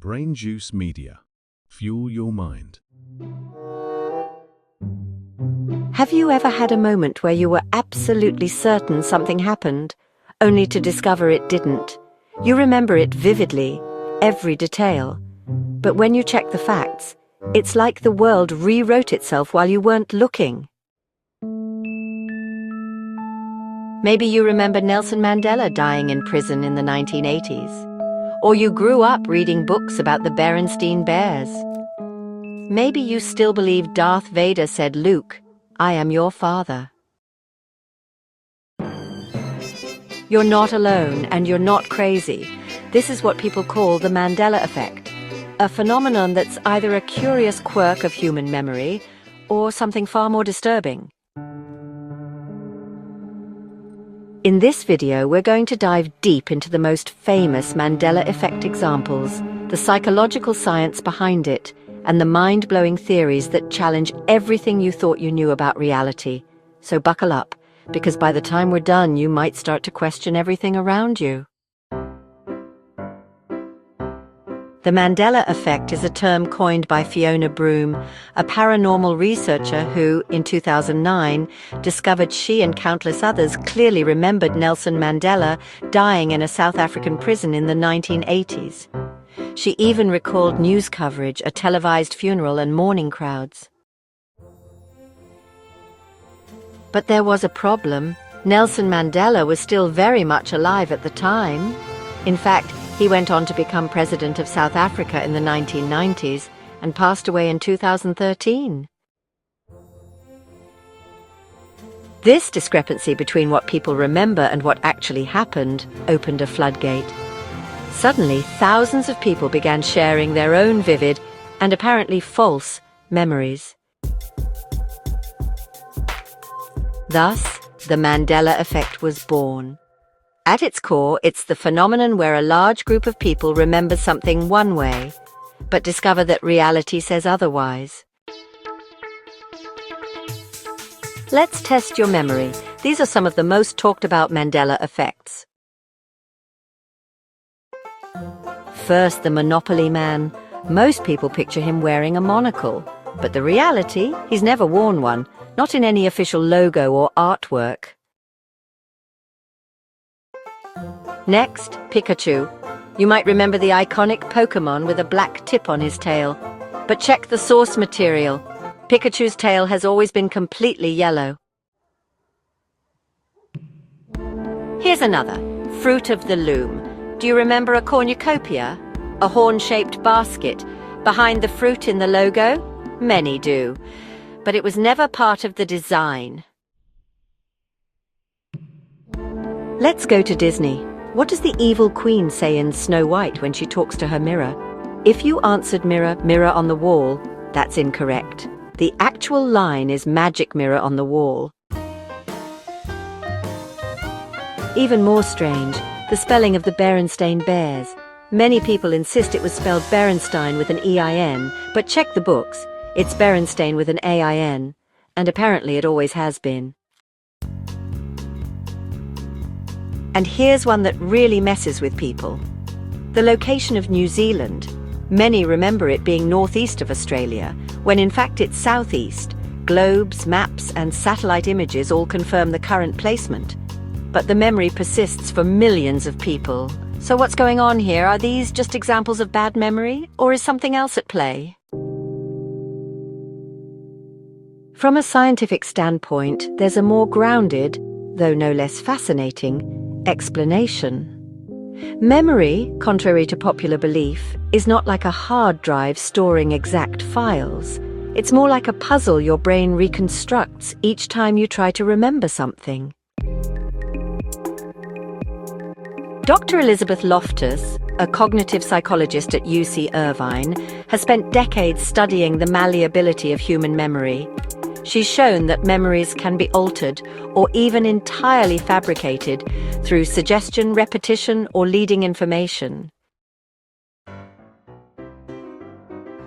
BrainJuice Media. Fuel your mind. Have you ever had a moment where you were absolutely certain something happened, only to discover it didn't? You remember it vividly, every detail. But when you check the facts, it's like the world rewrote itself while you weren't looking. Maybe you remember Nelson Mandela dying in prison in the 1980s. Or you grew up reading books about the Berenstain Bears. Maybe you still believe Darth Vader said, "Luke, I am your father." You're not alone, and you're not crazy. This is what people call the Mandela Effect, a phenomenon that's either a curious quirk of human memory or something far more disturbing. In this video, we're going to dive deep into the most famous Mandela Effect examples, the psychological science behind it, and the mind-blowing theories that challenge everything you thought you knew about reality. So buckle up, because by the time we're done, you might start to question everything around you. The Mandela Effect is a term coined by Fiona Broome, a paranormal researcher who, in 2009, discovered she and countless others clearly remembered Nelson Mandela dying in a South African prison in the 1980s. She even recalled news coverage, a televised funeral, and mourning crowds. But there was a problem. Nelson Mandela was still very much alive at the time. In fact, he went on to become president of South Africa in the 1990s and passed away in 2013. This discrepancy between what people remember and what actually happened opened a floodgate. Suddenly, thousands of people began sharing their own vivid and apparently false memories. Thus, the Mandela Effect was born. At its core, it's the phenomenon where a large group of people remember something one way, but discover that reality says otherwise. Let's test your memory. These are some of the most talked about Mandela effects. First, the Monopoly Man. Most people picture him wearing a monocle, but the reality, he's never worn one, not in any official logo or artwork. Next, Pikachu. You might remember the iconic Pokémon with a black tip on his tail. But check the source material. Pikachu's tail has always been completely yellow. Here's another, Fruit of the Loom. Do you remember a cornucopia? A horn-shaped basket. Behind the fruit in the logo? Many do. But it was never part of the design. Let's go to Disney. What does the evil queen say in Snow White when she talks to her mirror? If you answered mirror, mirror on the wall, that's incorrect. The actual line is magic mirror on the wall. Even more strange, the spelling of the Berenstain Bears. Many people insist it was spelled Berenstain with an E-I-N, but check the books. It's Berenstain with an A-I-N, and apparently it always has been. And here's one that really messes with people. The location of New Zealand. Many remember it being northeast of Australia, when in fact it's southeast. Globes, maps, and satellite images all confirm the current placement. But the memory persists for millions of people. So what's going on here? Are these just examples of bad memory, or is something else at play? From a scientific standpoint, there's a more grounded, though no less fascinating, explanation. Memory, contrary to popular belief, is not like a hard drive storing exact files. It's more like a puzzle your brain reconstructs each time you try to remember something. Dr. Elizabeth Loftus, a cognitive psychologist at UC Irvine, has spent decades studying the malleability of human memory. She's shown that memories can be altered or even entirely fabricated through suggestion, repetition, or leading information.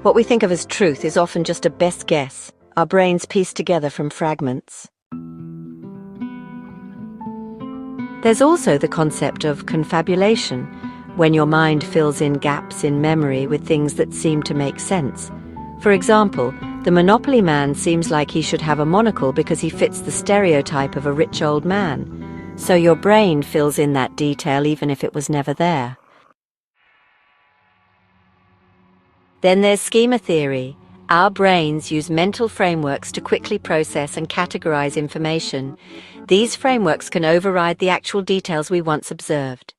What we think of as truth is often just a best guess, our brains pieced together from fragments. There's also the concept of confabulation, when your mind fills in gaps in memory with things that seem to make sense. For example, the Monopoly man seems like he should have a monocle because he fits the stereotype of a rich old man. So your brain fills in that detail even if it was never there. Then there's schema theory. Our brains use mental frameworks to quickly process and categorize information. These frameworks can override the actual details we once observed.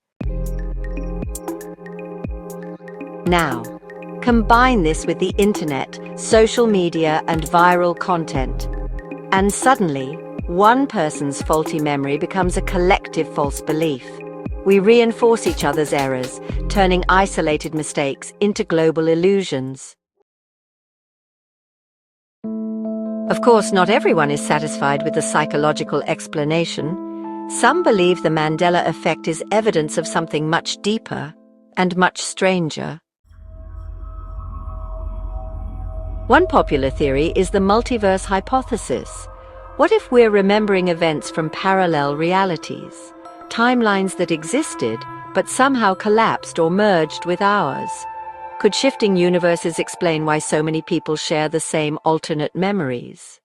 Now, combine this with the internet, social media, and viral content. And suddenly, one person's faulty memory becomes a collective false belief. We reinforce each other's errors, turning isolated mistakes into global illusions. Of course, not everyone is satisfied with the psychological explanation. Some believe the Mandela effect is evidence of something much deeper and much stranger. One popular theory is the multiverse hypothesis. What if we're remembering events from parallel realities, timelines that existed but somehow collapsed or merged with ours? Could shifting universes explain why so many people share the same alternate memories?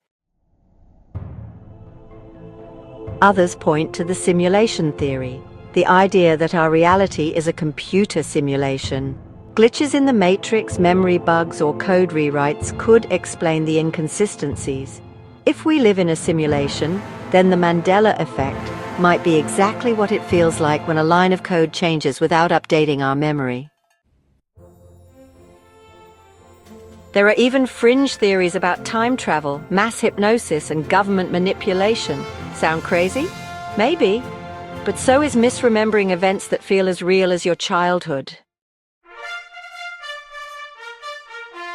Others point to the simulation theory, the idea that our reality is a computer simulation. Glitches in the matrix, memory bugs, or code rewrites could explain the inconsistencies. If we live in a simulation, then the Mandela effect might be exactly what it feels like when a line of code changes without updating our memory. There are even fringe theories about time travel, mass hypnosis, and government manipulation. Sound crazy? Maybe. But so is misremembering events that feel as real as your childhood.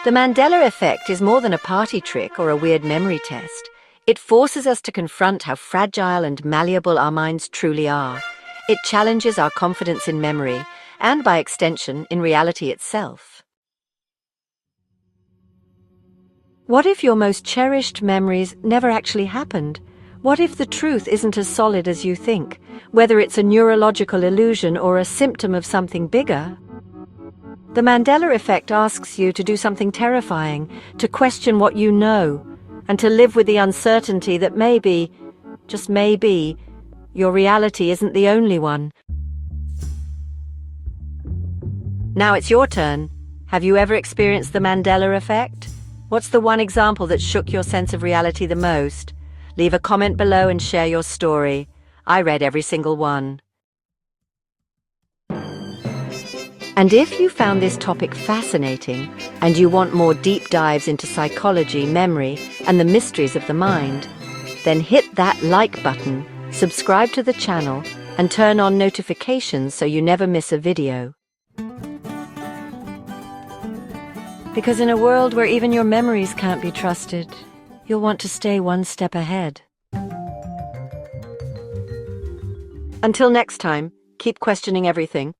The Mandela effect is more than a party trick or a weird memory test. It forces us to confront how fragile and malleable our minds truly are. It challenges our confidence in memory, and by extension, in reality itself. What if your most cherished memories never actually happened? What if the truth isn't as solid as you think, whether it's a neurological illusion or a symptom of something bigger? The Mandela effect asks you to do something terrifying, to question what you know, and to live with the uncertainty that maybe, just maybe, your reality isn't the only one. Now it's your turn. Have you ever experienced the Mandela effect? What's the one example that shook your sense of reality the most? Leave a comment below and share your story. I read every single one. And if you found this topic fascinating and you want more deep dives into psychology, memory, and the mysteries of the mind, then hit that like button, subscribe to the channel, and turn on notifications so you never miss a video. Because in a world where even your memories can't be trusted, you'll want to stay one step ahead. Until next time, keep questioning everything.